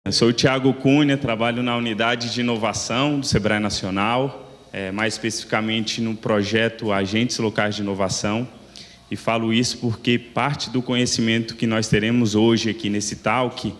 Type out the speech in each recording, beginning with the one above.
Eu sou o Thiago Cunha, trabalho na unidade de inovação do Sebrae Nacional, mais especificamente no projeto Agentes Locais de Inovação, e falo isso porque parte do conhecimento que nós teremos hoje aqui nesse talk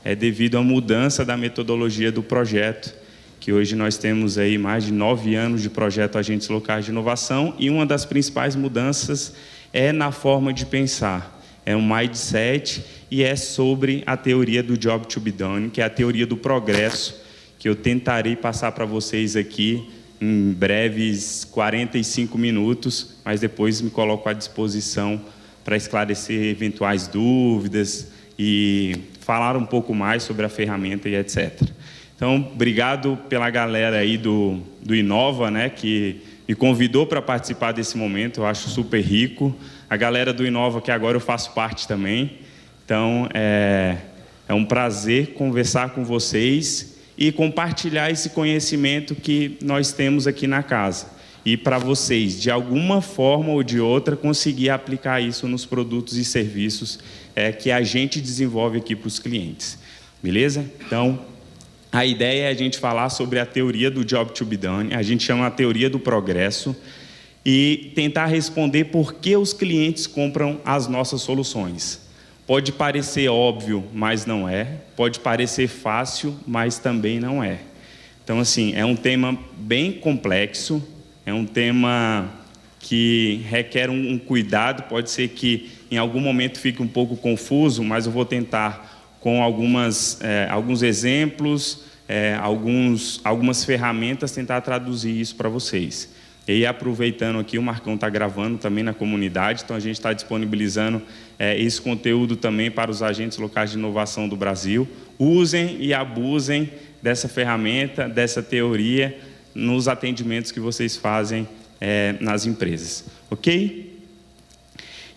é devido à mudança da metodologia do projeto, que hoje nós temos aí mais de 9 anos de projeto Agentes Locais de Inovação, e uma das principais mudanças é na forma de pensar. É um mindset e é sobre a teoria do Job to be Done, que é a teoria do progresso, que eu tentarei passar para vocês aqui em breves 45 minutos, mas depois me coloco à disposição para esclarecer eventuais dúvidas e falar um pouco mais sobre a ferramenta e etc. Então, obrigado pela galera aí do Inova, né, que me convidou para participar desse momento, eu acho super rico. A galera do Inova, que agora eu faço parte também. Então, é um prazer conversar com vocês e compartilhar esse conhecimento que nós temos aqui na casa. E para vocês, de alguma forma ou de outra, conseguir aplicar isso nos produtos e serviços que a gente desenvolve aqui para os clientes. Beleza? Então, a ideia é a gente falar sobre a teoria do Job to be Done, a gente chama a teoria do progresso, e tentar responder por que os clientes compram as nossas soluções. Pode parecer óbvio, mas não é. Pode parecer fácil, mas também não é. Então, assim, é um tema bem complexo, é um tema que requer um cuidado, pode ser que em algum momento fique um pouco confuso, mas eu vou tentar, com alguns exemplos, algumas ferramentas, tentar traduzir isso para vocês. E aí, aproveitando aqui, o Marcão está gravando também na comunidade, então a gente está disponibilizando esse conteúdo também para os agentes locais de inovação do Brasil. Usem e abusem dessa ferramenta, dessa teoria, nos atendimentos que vocês fazem nas empresas. Ok?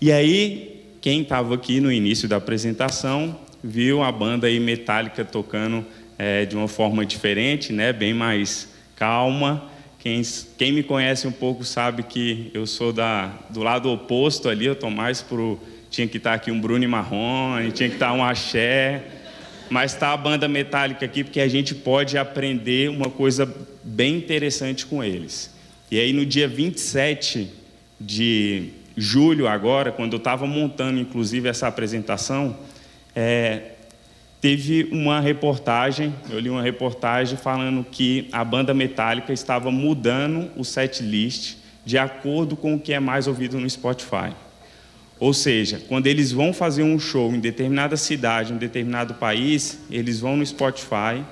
E aí, quem estava aqui no início da apresentação, viu a banda aí Metallica tocando de uma forma diferente, né? Bem mais calma. Quem me conhece um pouco sabe que eu sou do lado oposto ali, eu estou mais tinha que estar aqui um Bruno Marrone, tinha que estar um Axé, mas está a banda Metallica aqui porque a gente pode aprender uma coisa bem interessante com eles. E aí no dia 27 de julho agora, quando eu estava montando inclusive essa apresentação, teve uma reportagem, eu li uma reportagem falando que a banda Metallica estava mudando o setlist de acordo com o que é mais ouvido no Spotify. Ou seja, quando eles vão fazer um show em determinada cidade, em determinado país, eles vão no Spotify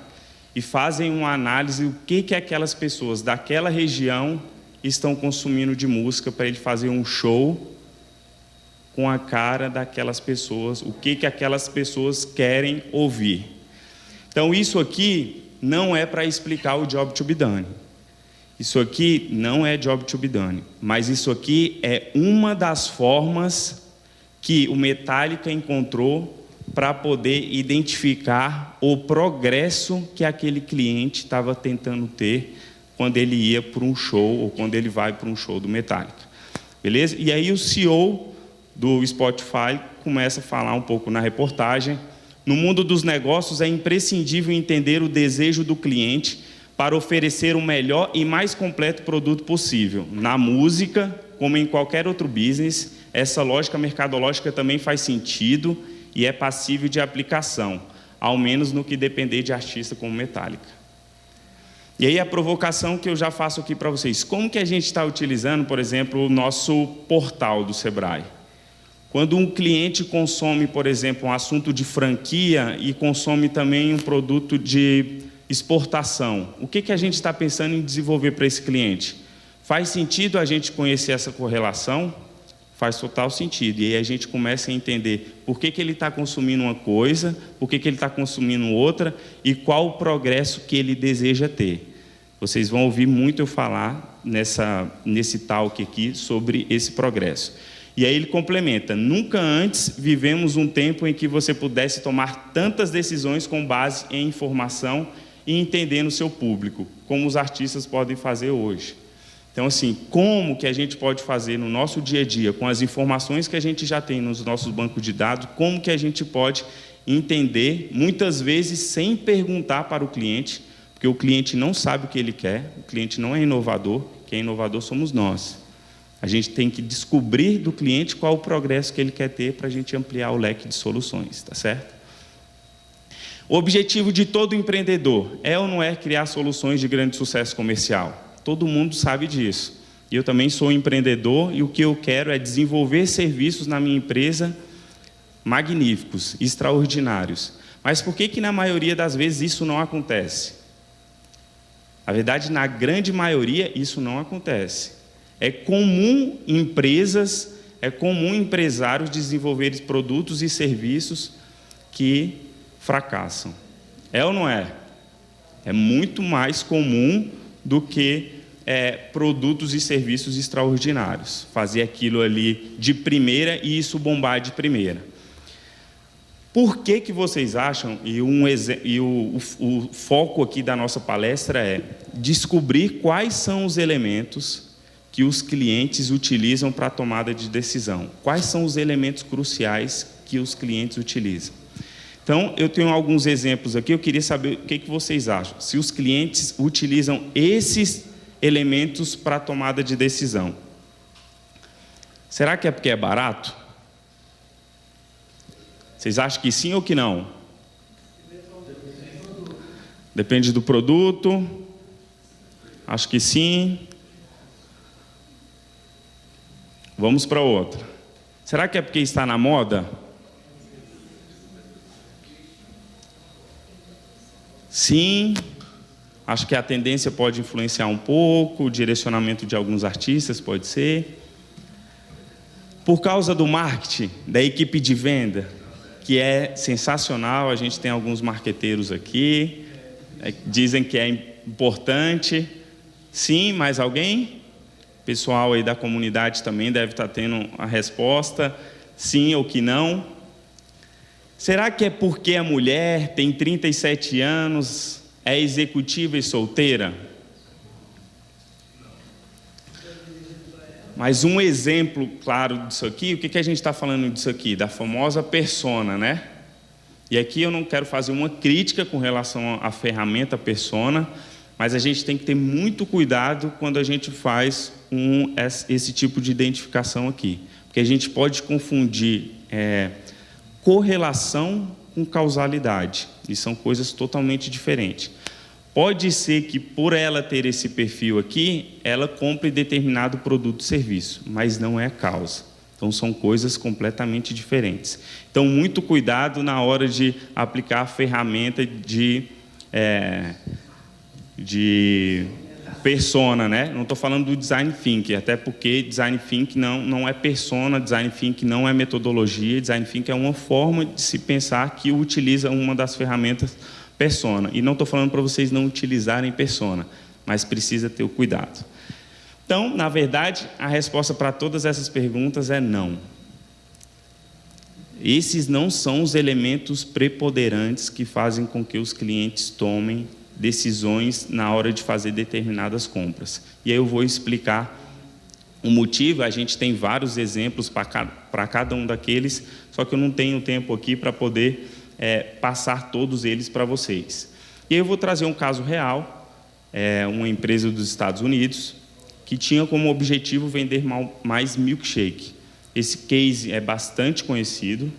e fazem uma análise do que aquelas pessoas daquela região estão consumindo de música para ele fazer um show com a cara daquelas pessoas, o que aquelas pessoas querem ouvir. Então, isso aqui não é para explicar o Job to be Done. Isso aqui não é Job to be Done, mas isso aqui é uma das formas que o Metallica encontrou para poder identificar o progresso que aquele cliente estava tentando ter quando ele ia para um show ou quando ele vai para um show do Metallica. Beleza? E aí o CEO do Spotify começa a falar um pouco na reportagem. No mundo dos negócios, é imprescindível entender o desejo do cliente para oferecer o melhor e mais completo produto possível. Na música, como em qualquer outro business, essa lógica mercadológica também faz sentido e é passível de aplicação, ao menos no que depender de artista como Metallica. E aí a provocação que eu já faço aqui para vocês. Como que a gente está utilizando, por exemplo, o nosso portal do Sebrae? Quando um cliente consome, por exemplo, um assunto de franquia e consome também um produto de exportação, o que a gente está pensando em desenvolver para esse cliente? Faz sentido a gente conhecer essa correlação? Faz total sentido. E aí a gente começa a entender por que ele está consumindo uma coisa, por que ele está consumindo outra e qual o progresso que ele deseja ter. Vocês vão ouvir muito eu falar nesse talk aqui sobre esse progresso. E aí ele complementa: nunca antes vivemos um tempo em que você pudesse tomar tantas decisões com base em informação e entendendo o seu público, como os artistas podem fazer hoje. Então, assim, como que a gente pode fazer no nosso dia a dia, com as informações que a gente já tem nos nossos bancos de dados, como que a gente pode entender, muitas vezes sem perguntar para o cliente, porque o cliente não sabe o que ele quer, o cliente não é inovador, quem é inovador somos nós. A gente tem que descobrir do cliente qual o progresso que ele quer ter para a gente ampliar o leque de soluções, tá certo? O objetivo de todo empreendedor é ou não é criar soluções de grande sucesso comercial? Todo mundo sabe disso. Eu também sou empreendedor e o que eu quero é desenvolver serviços na minha empresa magníficos, extraordinários. Mas por que na maioria das vezes isso não acontece? Na verdade, na grande maioria, isso não acontece. É comum empresários desenvolverem produtos e serviços que fracassam. É ou não é? É muito mais comum do que produtos e serviços extraordinários. Fazer aquilo ali de primeira e isso bombar de primeira. Por que vocês acham, e o foco aqui da nossa palestra é descobrir quais são os elementos que os clientes utilizam para a tomada de decisão? Quais são os elementos cruciais que os clientes utilizam? Então, eu tenho alguns exemplos aqui, eu queria saber o que vocês acham. Se os clientes utilizam esses elementos para a tomada de decisão. Será que é porque é barato? Vocês acham que sim ou que não? Depende do produto. Acho que sim. Vamos para outra. Será que é porque está na moda? Sim. Acho que a tendência pode influenciar um pouco, o direcionamento de alguns artistas pode ser. Por causa do marketing, da equipe de venda, que é sensacional, a gente tem alguns marqueteiros aqui, dizem que é importante. Sim, mais alguém? O pessoal aí da comunidade também deve estar tendo a resposta, sim ou que não. Será que é porque a mulher tem 37 anos, é executiva e solteira? Mas um exemplo claro disso aqui, o que a gente está falando disso aqui? Da famosa persona, né? E aqui eu não quero fazer uma crítica com relação à ferramenta persona, mas a gente tem que ter muito cuidado quando a gente faz esse tipo de identificação aqui. Porque a gente pode confundir correlação com causalidade, e são coisas totalmente diferentes. Pode ser que, por ela ter esse perfil aqui, ela compre determinado produto ou serviço, mas não é a causa. Então, são coisas completamente diferentes. Então, muito cuidado na hora de aplicar a ferramenta de persona, né? Não estou falando do Design Thinking, até porque Design Thinking não é persona, Design Thinking não é metodologia, Design Thinking é uma forma de se pensar que utiliza uma das ferramentas persona. E não estou falando para vocês não utilizarem persona, mas precisa ter o cuidado. Então, na verdade, a resposta para todas essas perguntas é não. Esses não são os elementos preponderantes que fazem com que os clientes tomem decisões na hora de fazer determinadas compras. E aí eu vou explicar o motivo. A gente tem vários exemplos para cada um daqueles, só que eu não tenho tempo aqui para poder passar todos eles para vocês. E aí eu vou trazer um caso real, uma empresa dos Estados Unidos, que tinha como objetivo vender mais milkshake. Esse case é bastante conhecido,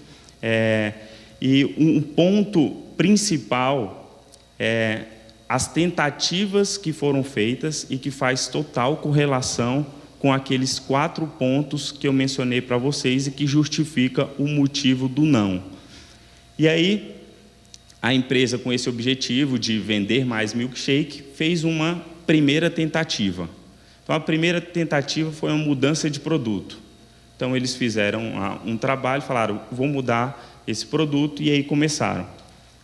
e um ponto principal é as tentativas que foram feitas e que faz total correlação com aqueles 4 pontos que eu mencionei para vocês e que justifica o motivo do não. E aí, a empresa, com esse objetivo de vender mais milkshake, fez uma primeira tentativa. Então, a primeira tentativa foi uma mudança de produto. Então, eles fizeram um trabalho, falaram, vou mudar esse produto, e aí começaram.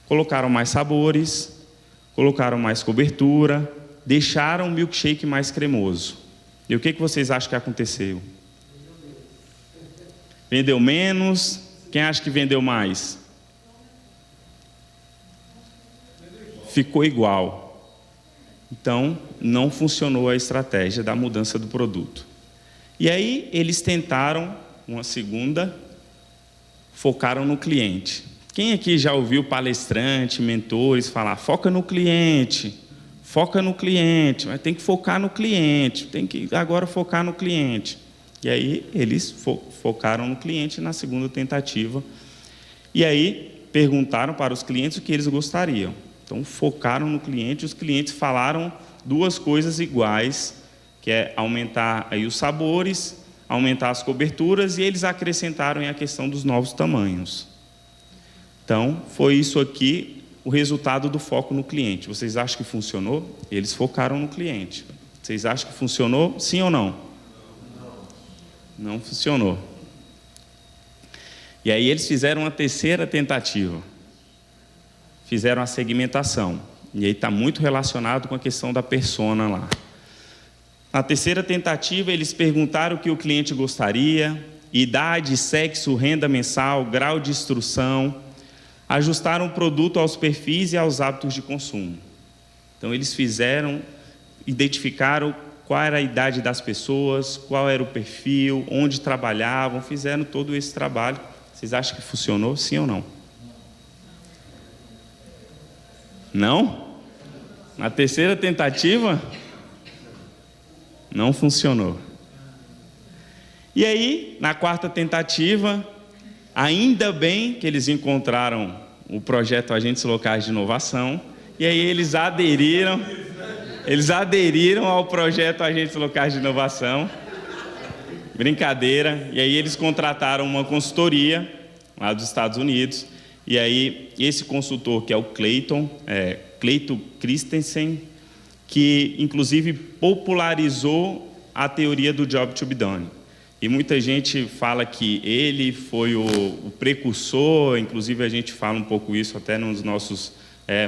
Colocaram mais sabores, colocaram mais cobertura, deixaram o milkshake mais cremoso. E o que vocês acham que aconteceu? Vendeu menos? Quem acha que vendeu mais? Ficou igual. Então, não funcionou a estratégia da mudança do produto. E aí, eles tentaram uma segunda, focaram no cliente. Quem aqui já ouviu palestrante, mentores falar, foca no cliente, mas tem que focar no cliente, tem que agora focar no cliente. E aí eles focaram no cliente na segunda tentativa. E aí perguntaram para os clientes o que eles gostariam. Então focaram no cliente, os clientes falaram duas coisas iguais, que é aumentar aí os sabores, aumentar as coberturas, e eles acrescentaram a questão dos novos tamanhos. Então, foi isso aqui o resultado do foco no cliente. Vocês acham que funcionou? Eles focaram no cliente. Vocês acham que funcionou? Sim ou não? Não funcionou. E aí eles fizeram uma terceira tentativa. Fizeram a segmentação. E aí está muito relacionado com a questão da persona lá. Na terceira tentativa, eles perguntaram o que o cliente gostaria, idade, sexo, renda mensal, grau de instrução, ajustaram o produto aos perfis e aos hábitos de consumo. Então, eles identificaram qual era a idade das pessoas, qual era o perfil, onde trabalhavam, fizeram todo esse trabalho. Vocês acham que funcionou, sim ou não? Não? Na terceira tentativa, não funcionou. E aí, na quarta tentativa, ainda bem que eles encontraram o projeto Agentes Locais de Inovação, e aí eles aderiram ao projeto Agentes Locais de Inovação. Brincadeira. E aí eles contrataram uma consultoria lá dos Estados Unidos, e aí esse consultor, que é o Clayton Christensen, que inclusive popularizou a teoria do Job to be Done. E muita gente fala que ele foi o precursor, inclusive a gente fala um pouco isso até nos nossos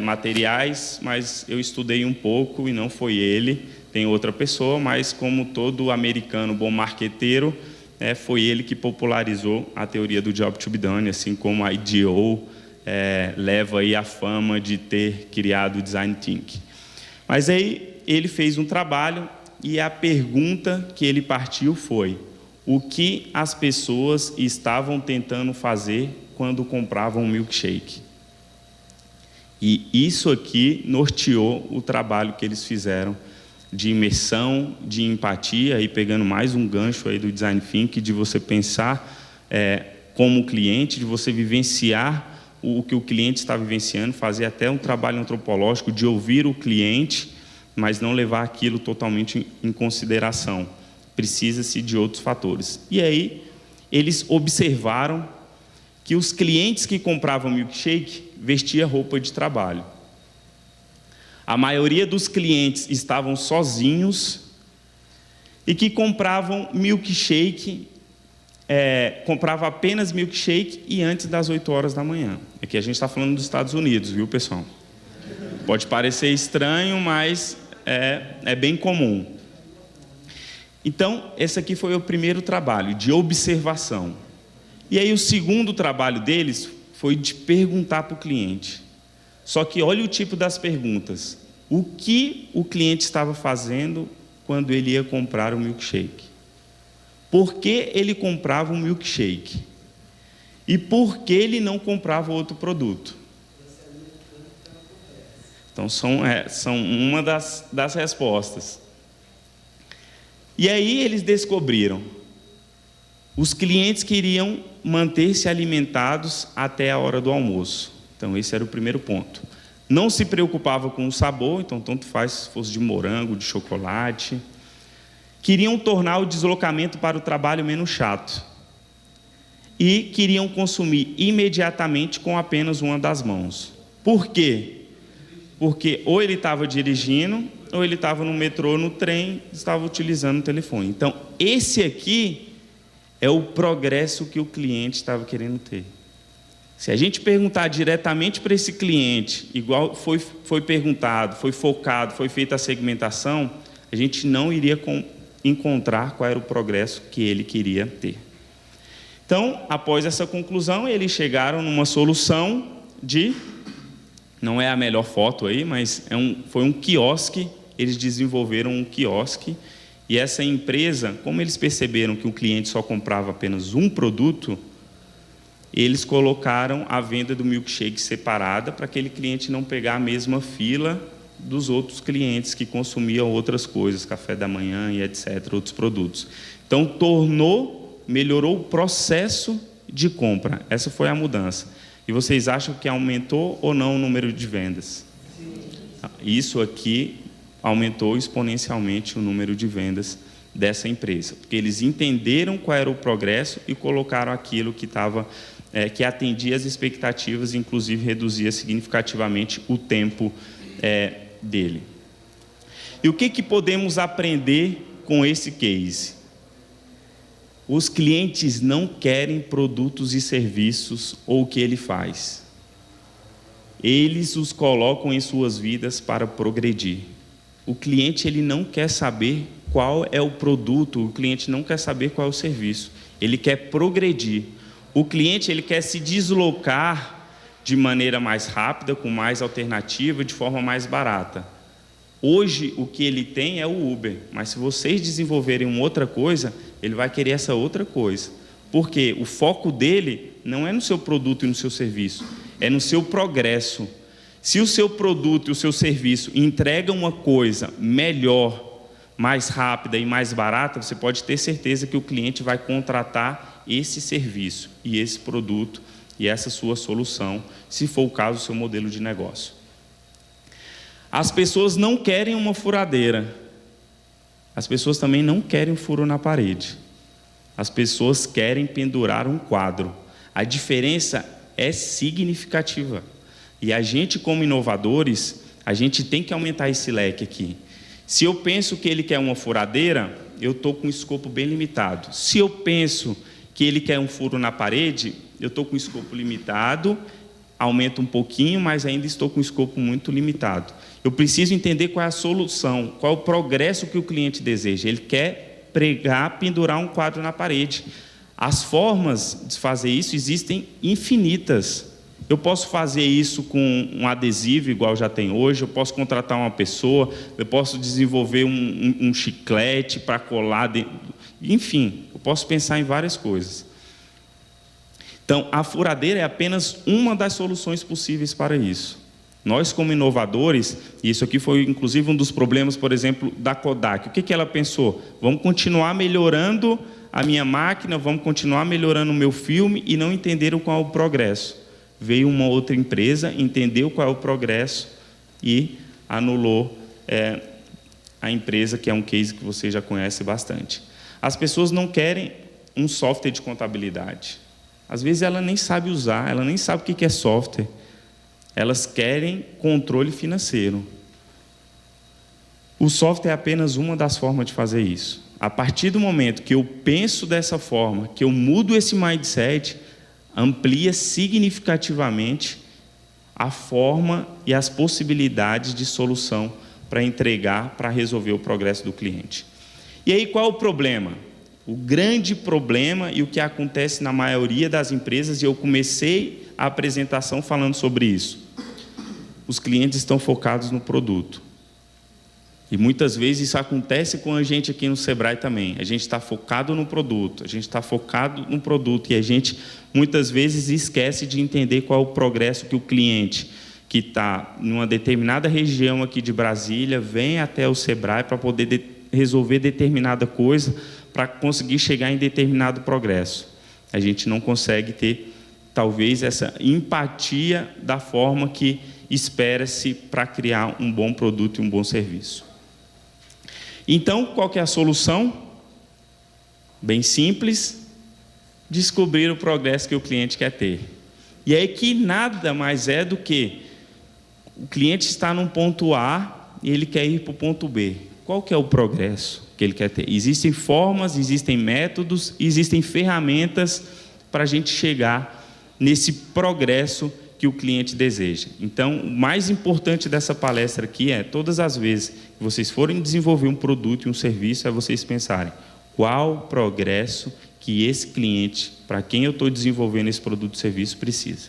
materiais, mas eu estudei um pouco e não foi ele, tem outra pessoa, mas como todo americano bom marqueteiro, foi ele que popularizou a teoria do Job to be Done, assim como a IDEO leva aí a fama de ter criado o Design Thinking. Mas aí ele fez um trabalho e a pergunta que ele partiu foi: o que as pessoas estavam tentando fazer quando compravam um milkshake? E isso aqui norteou o trabalho que eles fizeram de imersão, de empatia, e pegando mais um gancho aí do Design Thinking, de você pensar como cliente, de você vivenciar o que o cliente está vivenciando, fazer até um trabalho antropológico de ouvir o cliente, mas não levar aquilo totalmente em consideração. Precisa-se de outros fatores. E aí, eles observaram que os clientes que compravam milkshake vestiam roupa de trabalho. A maioria dos clientes estavam sozinhos e que compravam milkshake, comprava apenas milkshake e antes das 8 horas da manhã. Aqui a gente está falando dos Estados Unidos, viu, pessoal? Pode parecer estranho, mas é bem comum. Então, esse aqui foi o primeiro trabalho, de observação. E aí o segundo trabalho deles foi de perguntar para o cliente. Só que olha o tipo das perguntas. O que o cliente estava fazendo quando ele ia comprar o milkshake? Por que ele comprava um milkshake? E por que ele não comprava outro produto? Então, são uma das respostas. E aí eles descobriram: os clientes queriam manter-se alimentados até a hora do almoço. Então, esse era o primeiro ponto. Não se preocupava com o sabor, então tanto faz se fosse de morango, de chocolate. Queriam tornar o deslocamento para o trabalho menos chato. E queriam consumir imediatamente com apenas uma das mãos. Por quê? Porque ou ele estava dirigindo, ou ele estava no metrô, no trem, estava utilizando o telefone. Então, esse aqui é o progresso que o cliente estava querendo ter. Se a gente perguntar diretamente para esse cliente, igual foi perguntado, foi focado, foi feita a segmentação, a gente não iria encontrar qual era o progresso que ele queria ter. Então, após essa conclusão, eles chegaram numa solução de... Não é a melhor foto aí, mas foi um quiosque. Eles desenvolveram um quiosque. E essa empresa, como eles perceberam que o cliente só comprava apenas um produto, eles colocaram a venda do milkshake separada para aquele cliente não pegar a mesma fila dos outros clientes que consumiam outras coisas, café da manhã e etc., outros produtos. Então, melhorou o processo de compra. Essa foi a mudança. E vocês acham que aumentou ou não o número de vendas? Sim. Isso aqui aumentou exponencialmente o número de vendas dessa empresa, porque eles entenderam qual era o progresso e colocaram aquilo que que atendia as expectativas, inclusive reduzia significativamente o tempo dele. E o que podemos aprender com esse case? Os clientes não querem produtos e serviços ou o que ele faz. Eles os colocam em suas vidas para progredir. O cliente ele não quer saber qual é o produto, o cliente não quer saber qual é o serviço. Ele quer progredir. O cliente ele quer se deslocar de maneira mais rápida, com mais alternativa, de forma mais barata. Hoje, o que ele tem é o Uber, mas se vocês desenvolverem uma outra coisa, ele vai querer essa outra coisa. Porque o foco dele não é no seu produto e no seu serviço, é no seu progresso. Se o seu produto e o seu serviço entregam uma coisa melhor, mais rápida e mais barata, você pode ter certeza que o cliente vai contratar esse serviço e esse produto e essa sua solução, se for o caso, o seu modelo de negócio. As pessoas não querem uma furadeira. As pessoas também não querem um furo na parede. As pessoas querem pendurar um quadro. A diferença é significativa. E a gente, como inovadores, a gente tem que aumentar esse leque aqui. Se eu penso que ele quer uma furadeira, eu estou com um escopo bem limitado. Se eu penso que ele quer um furo na parede, eu estou com um escopo limitado, aumento um pouquinho, mas ainda estou com um escopo muito limitado. Eu preciso entender qual é a solução, qual é o progresso que o cliente deseja. Ele quer pregar, pendurar um quadro na parede. As formas de fazer isso existem infinitas. Eu posso fazer isso com um adesivo, igual já tem hoje, eu posso contratar uma pessoa, eu posso desenvolver um chiclete para colar dentro. Enfim, eu posso pensar em várias coisas. Então, a furadeira é apenas uma das soluções possíveis para isso. Nós, como inovadores, e isso aqui foi inclusive um dos problemas, por exemplo, da Kodak. O que ela pensou? Vamos continuar melhorando a minha máquina, vamos continuar melhorando o meu filme e não entenderam qual é o progresso. Veio uma outra empresa, entendeu qual é o progresso e anulou a empresa, que é um case que você já conhece bastante. As pessoas não querem um software de contabilidade. Às vezes ela nem sabe usar, ela nem sabe o que é software. Elas querem controle financeiro. O software é apenas uma das formas de fazer isso. A partir do momento que eu penso dessa forma, que eu mudo esse mindset, amplia significativamente a forma e as possibilidades de solução para entregar, para resolver o progresso do cliente. E aí, qual é o problema? O grande problema e o que acontece na maioria das empresas, e eu comecei a apresentação falando sobre isso. Os clientes estão focados no produto. E muitas vezes isso acontece com a gente aqui no Sebrae também. A gente está focado no produto, e a gente muitas vezes esquece de entender qual é o progresso que o cliente que está em uma determinada região aqui de Brasília vem até o Sebrae para poder resolver determinada coisa, para conseguir chegar em determinado progresso. A gente não consegue ter, talvez, essa empatia da forma que espera-se para criar um bom produto e um bom serviço. Então, qual que é a solução? Bem simples, descobrir o progresso que o cliente quer ter. E aí que nada mais é do que o cliente está num ponto A e ele quer ir para o ponto B. Qual que é o progresso que ele quer ter? Existem formas, existem métodos, existem ferramentas para a gente chegar nesse progresso que o cliente deseja. Então, o mais importante dessa palestra aqui é, todas as vezes que vocês forem desenvolver um produto e um serviço, é vocês pensarem qual o progresso que esse cliente, para quem eu estou desenvolvendo esse produto e serviço, precisa.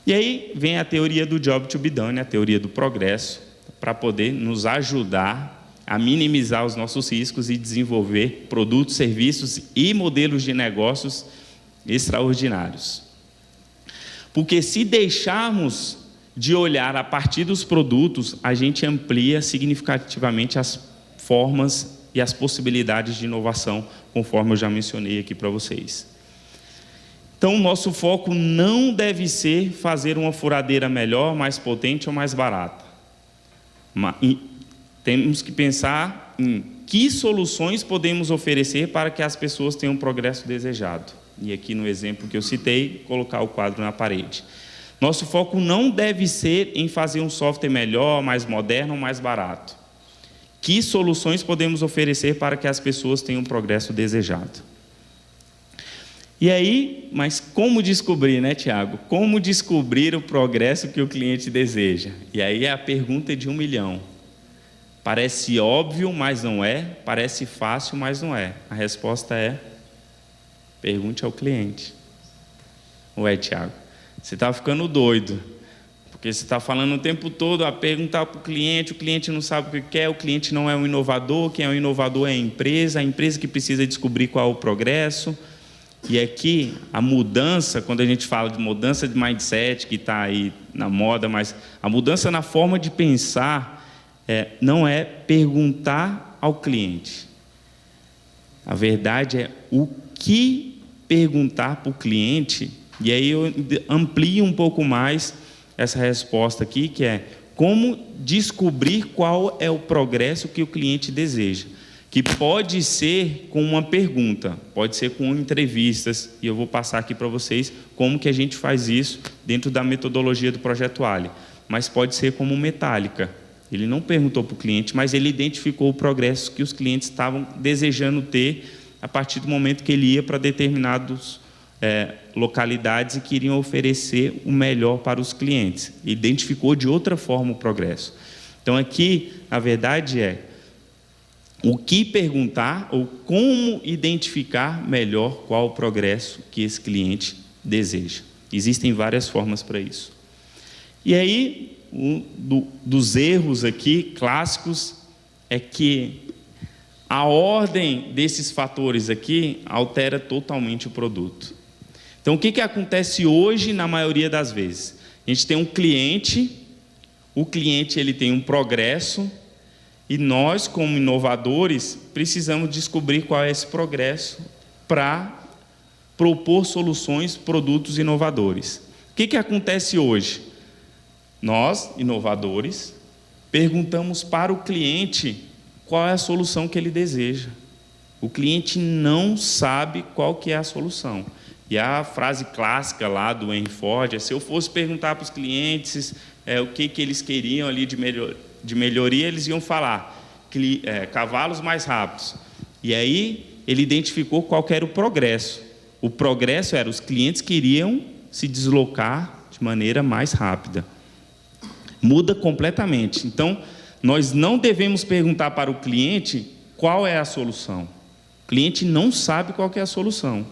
E aí vem a teoria do job to be done, a teoria do progresso, para poder nos ajudar a minimizar os nossos riscos e desenvolver produtos, serviços e modelos de negócios extraordinários. Porque se deixarmos de olhar a partir dos produtos, a gente amplia significativamente as formas e as possibilidades de inovação, conforme eu já mencionei aqui para vocês. Então, nosso foco não deve ser fazer uma furadeira melhor, mais potente ou mais barata. Temos que pensar em que soluções podemos oferecer para que as pessoas tenham o progresso desejado. E aqui no exemplo que eu citei, colocar o quadro na parede. Nosso foco não deve ser em fazer um software melhor, mais moderno ou mais barato. Que soluções podemos oferecer para que as pessoas tenham o progresso desejado? E aí, mas como descobrir, né, Tiago? Como descobrir o progresso que o cliente deseja? E aí é a pergunta de 1 milhão. Parece óbvio, mas não é. Parece fácil, mas não é. A resposta é: pergunte ao cliente. Ué, Tiago, você está ficando doido. Porque você está falando o tempo todo a perguntar para o cliente não sabe o que quer, o cliente não é um inovador, quem é um inovador é a empresa que precisa descobrir qual é o progresso. E aqui, a mudança, quando a gente fala de mudança de mindset, que está aí na moda, mas a mudança na forma de pensar não é perguntar ao cliente. A verdade é o que perguntar para o cliente, e aí eu amplio um pouco mais essa resposta aqui, que é como descobrir qual é o progresso que o cliente deseja. Que pode ser com uma pergunta, pode ser com entrevistas, e eu vou passar aqui para vocês como que a gente faz isso dentro da metodologia do Projeto Ali. Mas pode ser como metálica. Ele não perguntou para o cliente, mas ele identificou o progresso que os clientes estavam desejando ter a partir do momento que ele ia para determinados localidades e queriam oferecer o melhor para os clientes. Identificou de outra forma o progresso. Então aqui, a verdade é o que perguntar ou como identificar melhor qual o progresso que esse cliente deseja. Existem várias formas para isso. E aí, dos erros aqui clássicos é que a ordem desses fatores aqui altera totalmente o produto. Então, o que acontece hoje na maioria das vezes? A gente tem um cliente, o cliente ele tem um progresso, e nós, como inovadores, precisamos descobrir qual é esse progresso para propor soluções, produtos inovadores. O que acontece hoje? Nós, inovadores, perguntamos para o cliente qual é a solução que ele deseja. O cliente não sabe qual que é a solução. E a frase clássica lá do Henry Ford é: se eu fosse perguntar para os clientes o que eles queriam ali de melhoria, eles iam falar cavalos mais rápidos. E aí ele identificou qual que era o progresso. O progresso era os clientes queriam se deslocar de maneira mais rápida. Muda completamente. Então, nós não devemos perguntar para o cliente qual é a solução. O cliente não sabe qual que é a solução.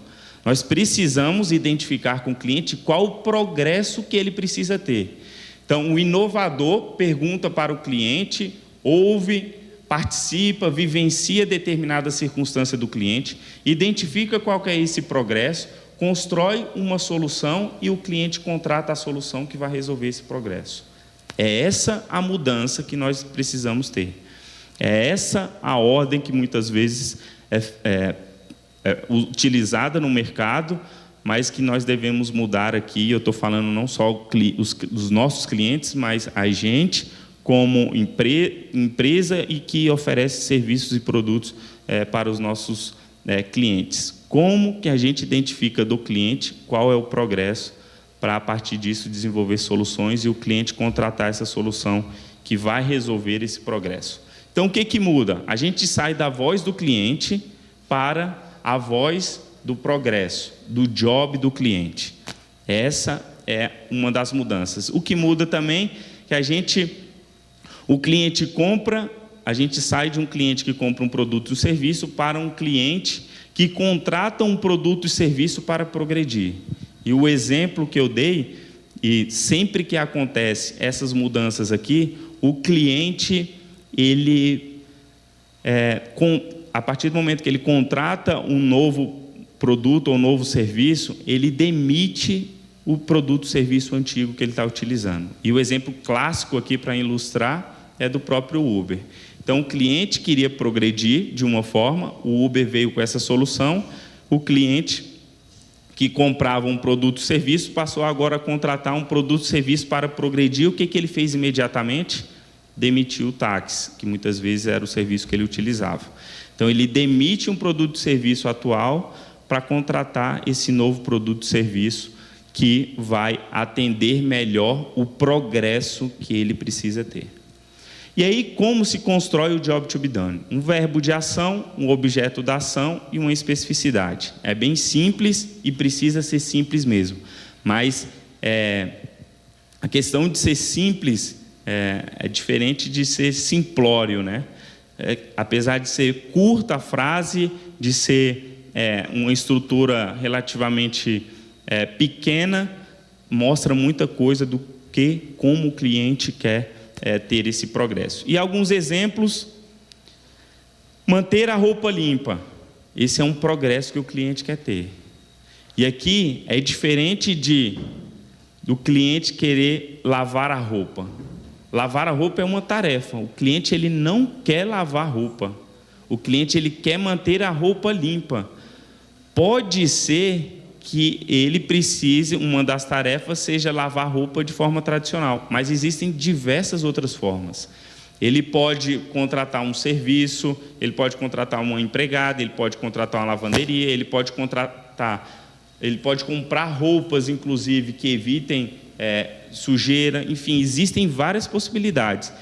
Nós precisamos identificar com o cliente qual o progresso que ele precisa ter. Então, o inovador pergunta para o cliente, ouve, participa, vivencia determinada circunstância do cliente, identifica qual que é esse progresso, constrói uma solução e o cliente contrata a solução que vai resolver esse progresso. É essa a mudança que nós precisamos ter. É essa a ordem que muitas vezes é utilizada no mercado, mas que nós devemos mudar aqui. Eu estou falando não só dos nossos clientes, mas a gente como empresa e que oferece serviços e produtos para os nossos clientes. Como que a gente identifica do cliente qual é o progresso para, a partir disso, desenvolver soluções e o cliente contratar essa solução que vai resolver esse progresso. Então, o que muda? A gente sai da voz do cliente para a voz do progresso, do job do cliente. Essa é uma das mudanças. O que muda também é que o cliente compra, a gente sai de um cliente que compra um produto ou serviço para um cliente que contrata um produto e serviço para progredir. E o exemplo que eu dei, e sempre que acontece essas mudanças aqui, o cliente, a partir do momento que ele contrata um novo produto ou novo serviço, ele demite o produto ou serviço antigo que ele está utilizando. E o exemplo clássico aqui para ilustrar é do próprio Uber. Então, o cliente queria progredir de uma forma, o Uber veio com essa solução, o cliente que comprava um produto ou serviço passou agora a contratar um produto ou serviço para progredir. O que ele fez imediatamente? Demitiu o táxi, que muitas vezes era o serviço que ele utilizava. Então, ele demite um produto ou serviço atual para contratar esse novo produto ou serviço que vai atender melhor o progresso que ele precisa ter. E aí, como se constrói o job to be done? Um verbo de ação, um objeto da ação e uma especificidade. É bem simples e precisa ser simples mesmo. Mas a questão de ser simples é diferente de ser simplório, né? Apesar de ser curta a frase, de ser uma estrutura relativamente pequena, mostra muita coisa do que, como o cliente quer ter esse progresso. E alguns exemplos: manter a roupa limpa. Esse é um progresso que o cliente quer ter. E aqui é diferente do cliente querer lavar a roupa. Lavar a roupa é uma tarefa. O cliente ele não quer lavar a roupa. O cliente ele quer manter a roupa limpa. Pode ser que ele precise, uma das tarefas seja lavar roupa de forma tradicional, mas existem diversas outras formas. Ele pode contratar um serviço, ele pode contratar uma empregada, ele pode contratar uma lavanderia, ele pode comprar roupas, inclusive, que evitem sujeira, enfim, existem várias possibilidades.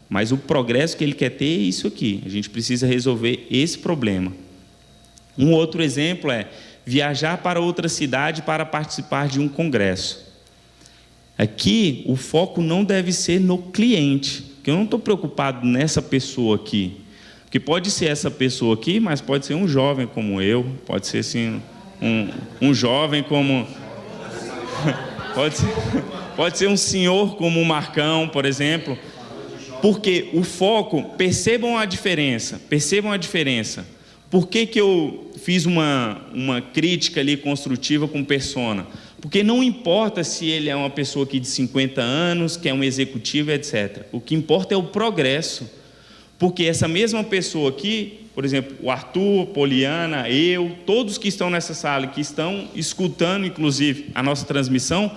Mas o progresso que ele quer ter é isso aqui. A gente precisa resolver esse problema. Um outro exemplo é viajar para outra cidade para participar de um congresso. Aqui, o foco não deve ser no cliente, porque eu não estou preocupado nessa pessoa aqui. Porque pode ser essa pessoa aqui, mas pode ser um jovem como eu, pode ser assim, um jovem como... pode ser um senhor como o Marcão, por exemplo. Porque o foco, percebam a diferença. Por que eu fiz uma crítica ali construtiva com persona? Porque não importa se ele é uma pessoa aqui de 50 anos, que é um executivo, etc. O que importa é o progresso. Porque essa mesma pessoa aqui, por exemplo, o Arthur, Poliana, eu, todos que estão nessa sala, que estão escutando, inclusive, a nossa transmissão,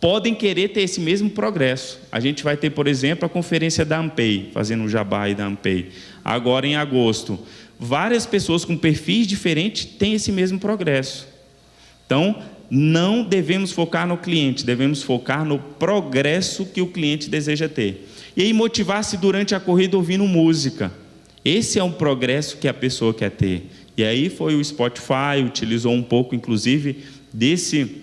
podem querer ter esse mesmo progresso. A gente vai ter, por exemplo, a conferência da Ampei, fazendo o jabá aí da Ampei, agora em agosto. Várias pessoas com perfis diferentes têm esse mesmo progresso. Então, não devemos focar no cliente, devemos focar no progresso que o cliente deseja ter. E aí, motivar-se durante a corrida ouvindo música. Esse é um progresso que a pessoa quer ter. E aí foi o Spotify, utilizou um pouco, inclusive, desse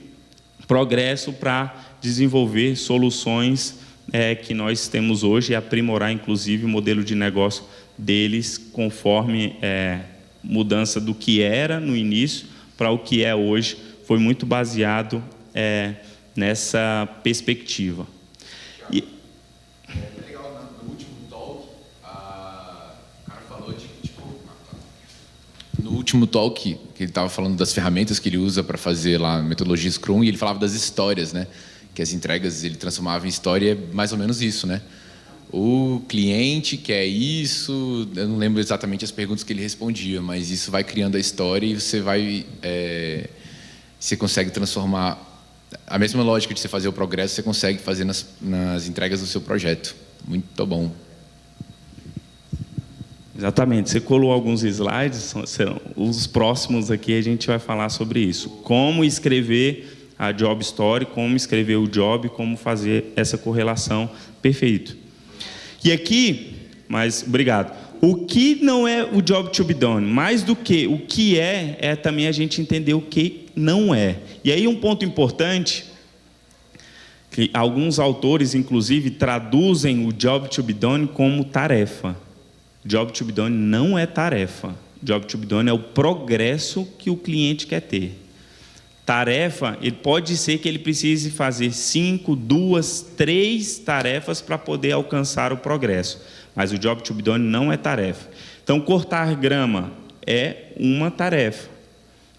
progresso para desenvolver soluções que nós temos hoje e aprimorar, inclusive, o modelo de negócio deles conforme mudança do que era no início para o que é hoje. Foi muito baseado nessa perspectiva. E... legal, no último talk, o cara falou de, no último talk, que ele estava falando das ferramentas que ele usa para fazer lá a metodologia Scrum, e ele falava das histórias, né? Que as entregas ele transformava em história, mais ou menos isso, né? O cliente quer isso, eu não lembro exatamente as perguntas que ele respondia, mas isso vai criando a história e você vai... você consegue transformar... A mesma lógica de você fazer o progresso, você consegue fazer nas entregas do seu projeto. Muito bom. Exatamente. Você colou alguns slides, serão os próximos aqui a gente vai falar sobre isso. Como escrever a job story, como escrever o job, como fazer essa correlação. Perfeito. E aqui, mas obrigado. O que não é o job to be done? Mais do que o que é também a gente entender o que não é. E aí um ponto importante, que alguns autores, inclusive, traduzem o job to be done como tarefa. Job to be done não é tarefa. Job to be done é o progresso que o cliente quer ter. Tarefa, ele pode ser que ele precise fazer 5, 2, 3 tarefas para poder alcançar o progresso. Mas o job to be done não é tarefa. Então, cortar grama é uma tarefa.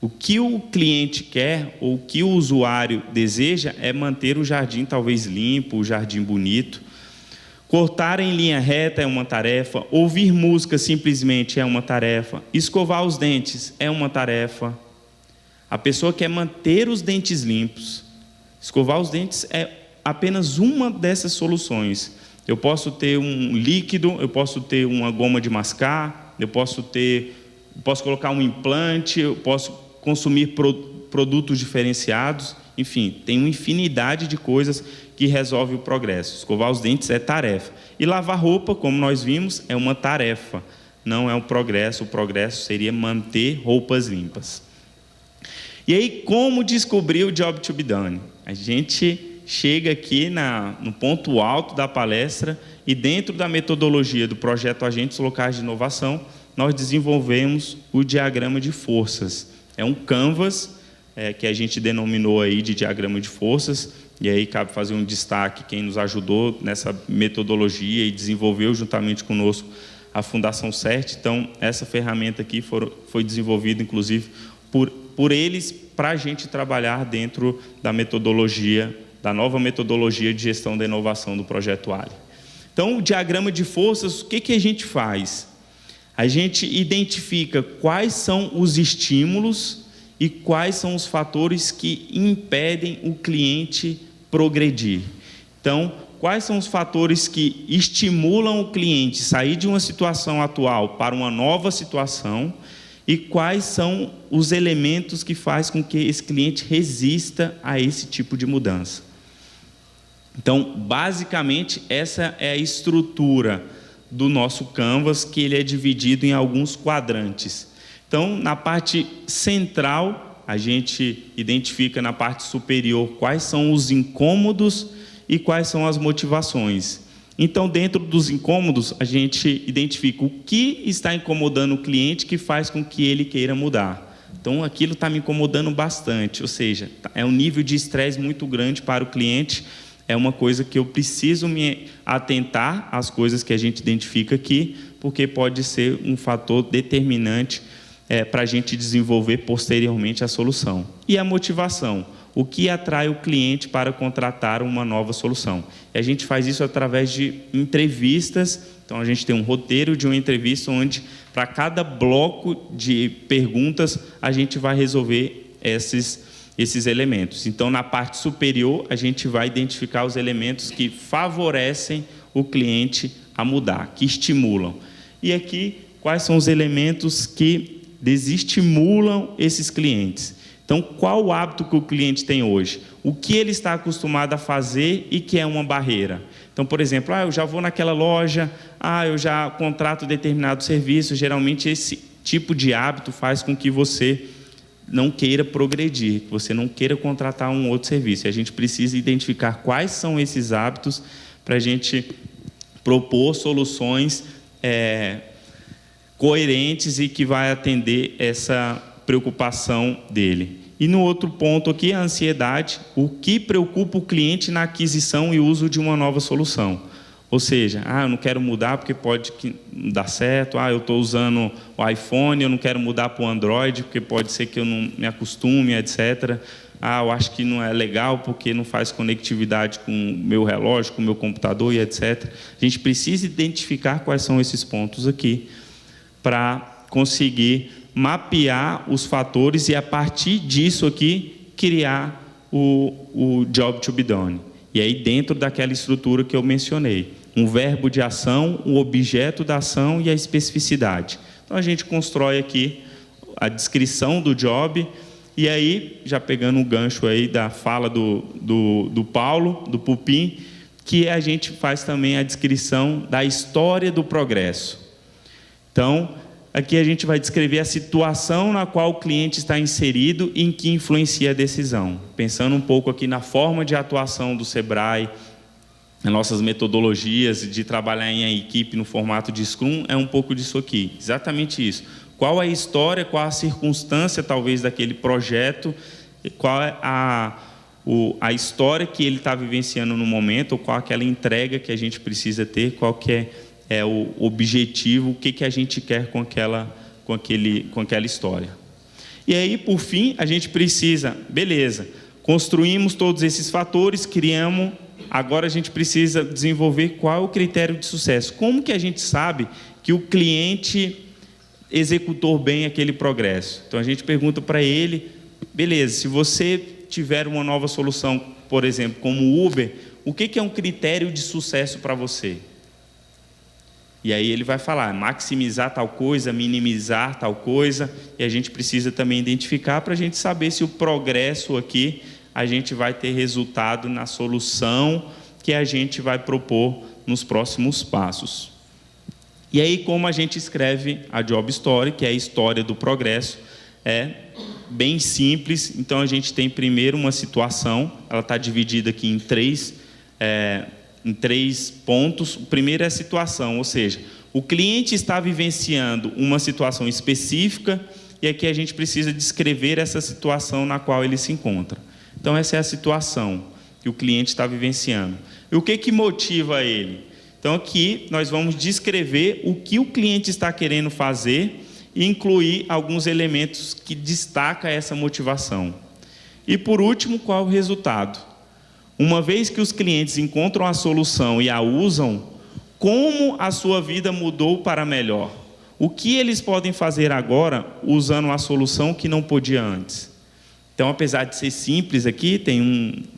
O que o cliente quer ou o que o usuário deseja é manter o jardim talvez limpo, o jardim bonito. Cortar em linha reta é uma tarefa, ouvir música simplesmente é uma tarefa, escovar os dentes é uma tarefa. A pessoa quer manter os dentes limpos. Escovar os dentes é apenas uma dessas soluções. Eu posso ter um líquido, eu posso ter uma goma de mascar, eu posso colocar um implante, eu posso consumir produtos diferenciados, enfim, tem uma infinidade de coisas que resolve o progresso. Escovar os dentes é tarefa. E lavar roupa, como nós vimos, é uma tarefa, não é um progresso. O progresso seria manter roupas limpas. E aí, como descobrir o Job to be Done? A gente chega aqui no ponto alto da palestra e dentro da metodologia do projeto Agentes Locais de Inovação, nós desenvolvemos o diagrama de forças. É um canvas que a gente denominou aí de diagrama de forças, e aí cabe fazer um destaque quem nos ajudou nessa metodologia e desenvolveu juntamente conosco a Fundação CERT. Então, essa ferramenta aqui foi desenvolvida, inclusive, por eles, para a gente trabalhar dentro da metodologia, da nova metodologia de gestão da inovação do Projeto Ali. Então, o diagrama de forças, o que a gente faz? A gente identifica quais são os estímulos e quais são os fatores que impedem o cliente progredir. Então, quais são os fatores que estimulam o cliente a sair de uma situação atual para uma nova situação e quais são os elementos que fazem com que esse cliente resista a esse tipo de mudança. Então, basicamente, essa é a estrutura do nosso Canvas, que ele é dividido em alguns quadrantes. Então, na parte central, a gente identifica na parte superior quais são os incômodos e quais são as motivações. Então, dentro dos incômodos, a gente identifica o que está incomodando o cliente que faz com que ele queira mudar. Então, aquilo está me incomodando bastante, ou seja, é um nível de estresse muito grande para o cliente, é uma coisa que eu preciso me atentar às coisas que a gente identifica aqui, porque pode ser um fator determinante para a gente desenvolver posteriormente a solução. E a motivação, o que atrai o cliente para contratar uma nova solução. E a gente faz isso através de entrevistas. Então, a gente tem um roteiro de uma entrevista onde, para cada bloco de perguntas, a gente vai resolver esses elementos. Então, na parte superior, a gente vai identificar os elementos que favorecem o cliente a mudar, que estimulam. E aqui, quais são os elementos que desestimulam esses clientes? Então, qual o hábito que o cliente tem hoje? O que ele está acostumado a fazer e que é uma barreira? Então, por exemplo, eu já vou naquela loja, eu já contrato determinado serviço. Geralmente, esse tipo de hábito faz com que você não queira progredir, que você não queira contratar um outro serviço. E a gente precisa identificar quais são esses hábitos para a gente propor soluções coerentes e que vai atender essa preocupação dele. E no outro ponto aqui, a ansiedade, o que preocupa o cliente na aquisição e uso de uma nova solução. Ou seja, eu não quero mudar porque pode dar certo, eu estou usando o iPhone, eu não quero mudar para o Android porque pode ser que eu não me acostume, etc. Eu acho que não é legal porque não faz conectividade com o meu relógio, com o meu computador e etc. A gente precisa identificar quais são esses pontos aqui para conseguir mapear os fatores e, a partir disso aqui, criar o Job to be Done. E aí, dentro daquela estrutura que eu mencionei, um verbo de ação, um objeto da ação e a especificidade. Então, a gente constrói aqui a descrição do job, e aí, já pegando um gancho aí da fala do Paulo, do Pupin, que a gente faz também a descrição da história do progresso. Então, aqui a gente vai descrever a situação na qual o cliente está inserido e em que influencia a decisão. Pensando um pouco aqui na forma de atuação do Sebrae, nas nossas metodologias de trabalhar em equipe no formato de Scrum, é um pouco disso aqui, exatamente isso. Qual é a história, qual a circunstância talvez daquele projeto, qual é a história que ele está vivenciando no momento, ou qual é aquela entrega que a gente precisa ter, qual que é o objetivo, o que a gente quer com aquela história. E aí, por fim, a gente precisa, beleza, construímos todos esses fatores, criamos, agora a gente precisa desenvolver qual é o critério de sucesso. Como que a gente sabe que o cliente executou bem aquele progresso? Então, a gente pergunta para ele, beleza, se você tiver uma nova solução, por exemplo, como o Uber, o que é um critério de sucesso para você? E aí ele vai falar, maximizar tal coisa, minimizar tal coisa, e a gente precisa também identificar para a gente saber se o progresso aqui, a gente vai ter resultado na solução que a gente vai propor nos próximos passos. E aí, como a gente escreve a Job Story, que é a história do progresso, é bem simples. Então, a gente tem primeiro uma situação, ela está dividida aqui em três pontos. O primeiro é a situação, ou seja, o cliente está vivenciando uma situação específica e aqui a gente precisa descrever essa situação na qual ele se encontra. Então, essa é a situação que o cliente está vivenciando. E o que motiva ele? Então, aqui nós vamos descrever o que o cliente está querendo fazer e incluir alguns elementos que destacam essa motivação. E, por último, qual é o resultado? Uma vez que os clientes encontram a solução e a usam, como a sua vida mudou para melhor? O que eles podem fazer agora usando a solução que não podia antes? Então, apesar de ser simples aqui, tem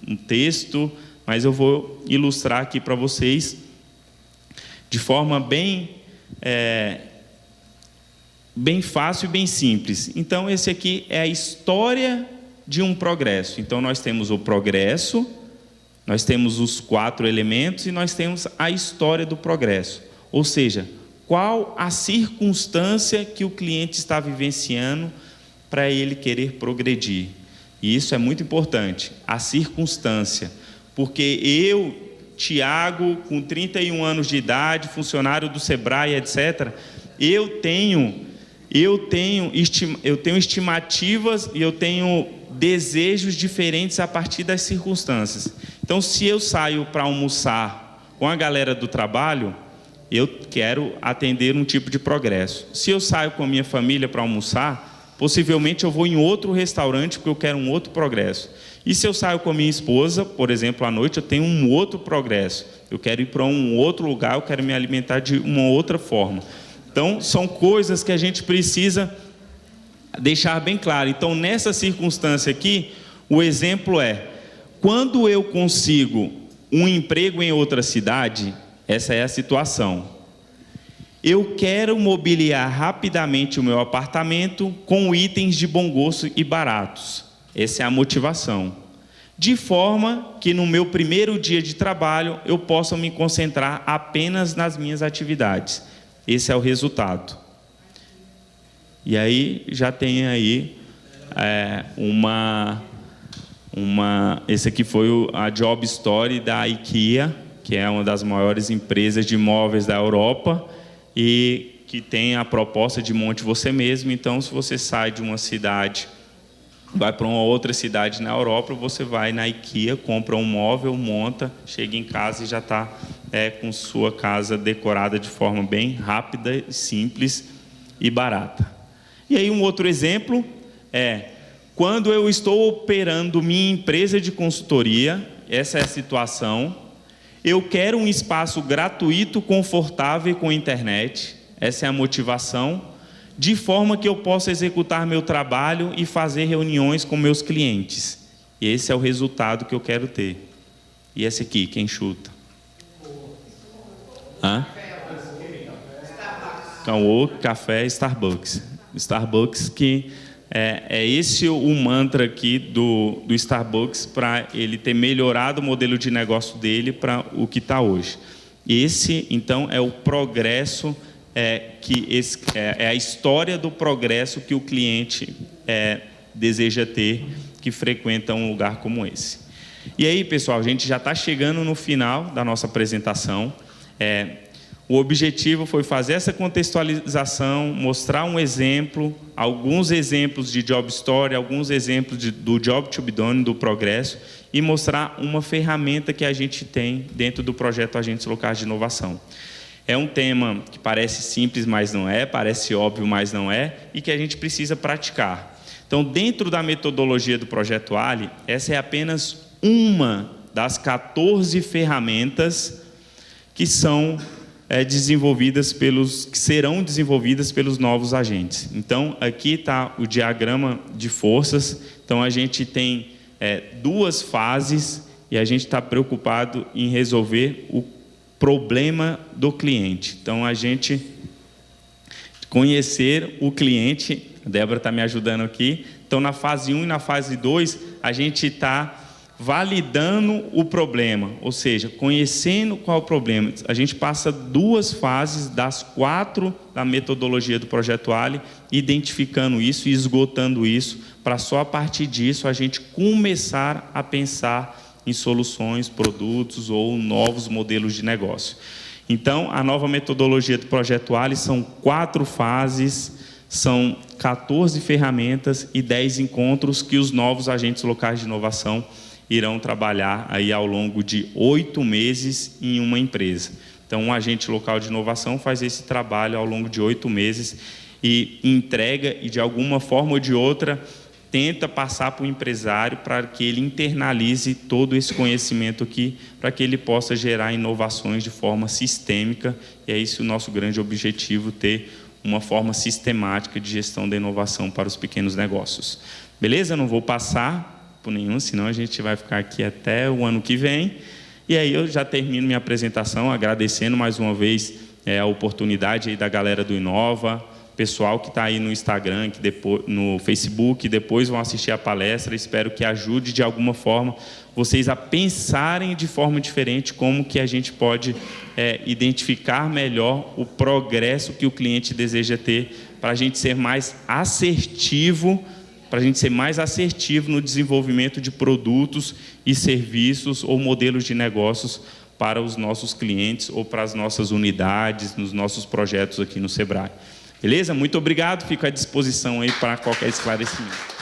um texto, mas eu vou ilustrar aqui para vocês de forma bem fácil e bem simples. Então, esse aqui é a história de um progresso. Então, nós temos o progresso, nós temos os 4 elementos e nós temos a história do progresso. Ou seja, qual a circunstância que o cliente está vivenciando para ele querer progredir. E isso é muito importante, a circunstância. Porque eu, Tiago, com 31 anos de idade, funcionário do Sebrae, etc., eu tenho estimativas e eu tenho desejos diferentes a partir das circunstâncias. Então, se eu saio para almoçar com a galera do trabalho, eu quero atender um tipo de progresso. Se eu saio com a minha família para almoçar, possivelmente eu vou em outro restaurante porque eu quero um outro progresso. E se eu saio com a minha esposa, por exemplo, à noite, eu tenho um outro progresso. Eu quero ir para um outro lugar, eu quero me alimentar de uma outra forma. Então, são coisas que a gente precisa deixar bem claro. Então, nessa circunstância aqui, o exemplo é, quando eu consigo um emprego em outra cidade, essa é a situação. Eu quero mobiliar rapidamente o meu apartamento com itens de bom gosto e baratos. Essa é a motivação. De forma que no meu primeiro dia de trabalho eu possa me concentrar apenas nas minhas atividades. Esse é o resultado. E aí já tem aí esse aqui foi a Job Story da IKEA, que é uma das maiores empresas de móveis da Europa e que tem a proposta de monte você mesmo. Então, se você sai de uma cidade, vai para uma outra cidade na Europa, você vai na IKEA, compra um móvel, monta, chega em casa e já está com sua casa decorada de forma bem rápida, simples e barata. E aí um outro exemplo é, quando eu estou operando minha empresa de consultoria, essa é a situação, eu quero um espaço gratuito, confortável com internet, essa é a motivação, de forma que eu possa executar meu trabalho e fazer reuniões com meus clientes. E esse é o resultado que eu quero ter. E esse aqui, quem chuta? Então, o café Starbucks. Starbucks que é esse o mantra aqui do Starbucks para ele ter melhorado o modelo de negócio dele para o que está hoje. Esse, então, é o progresso, é a história do progresso que o cliente deseja ter, que frequenta um lugar como esse. E aí, pessoal, a gente já está chegando no final da nossa apresentação. O objetivo foi fazer essa contextualização, mostrar um exemplo, alguns exemplos de Job Story, alguns exemplos do Job to be Done, do progresso, e mostrar uma ferramenta que a gente tem dentro do projeto Agentes Locais de Inovação. É um tema que parece simples, mas não é, parece óbvio, mas não é, e que a gente precisa praticar. Então, Então, dentro da metodologia do Projeto Ali, essa é apenas uma das 14 ferramentas que são que serão desenvolvidas pelos novos agentes. Então, aqui está o diagrama de forças. Então, a gente tem 2 fases e a gente está preocupado em resolver o problema do cliente. Então, a gente conhecer o cliente, a Débora está me ajudando aqui. Então, na fase 1 e na fase 2, a gente está validando o problema, ou seja, conhecendo qual é o problema. A gente passa 2 fases das 4 da metodologia do Projeto Ali, identificando isso e esgotando isso, para só a partir disso a gente começar a pensar em soluções, produtos ou novos modelos de negócio. Então, a nova metodologia do Projeto Ali são 4 fases, são 14 ferramentas e 10 encontros que os novos agentes locais de inovação irão trabalhar aí ao longo de 8 meses em uma empresa. Então, um agente local de inovação faz esse trabalho ao longo de 8 meses e entrega e, de alguma forma ou de outra, tenta passar para o empresário para que ele internalize todo esse conhecimento aqui, para que ele possa gerar inovações de forma sistêmica. E é esse o nosso grande objetivo, ter uma forma sistemática de gestão da inovação para os pequenos negócios. Beleza? Não vou passar por nenhum, senão a gente vai ficar aqui até o ano que vem. E aí eu já termino minha apresentação agradecendo mais uma vez a oportunidade aí da galera do Inova, pessoal que está aí no Instagram, que depois, no Facebook, depois vão assistir a palestra. Espero que ajude de alguma forma vocês a pensarem de forma diferente como que a gente pode identificar melhor o progresso que o cliente deseja ter, para a gente ser mais assertivo, no desenvolvimento de produtos e serviços ou modelos de negócios para os nossos clientes ou para as nossas unidades, nos nossos projetos aqui no Sebrae. Beleza? Muito obrigado, fico à disposição aí para qualquer esclarecimento.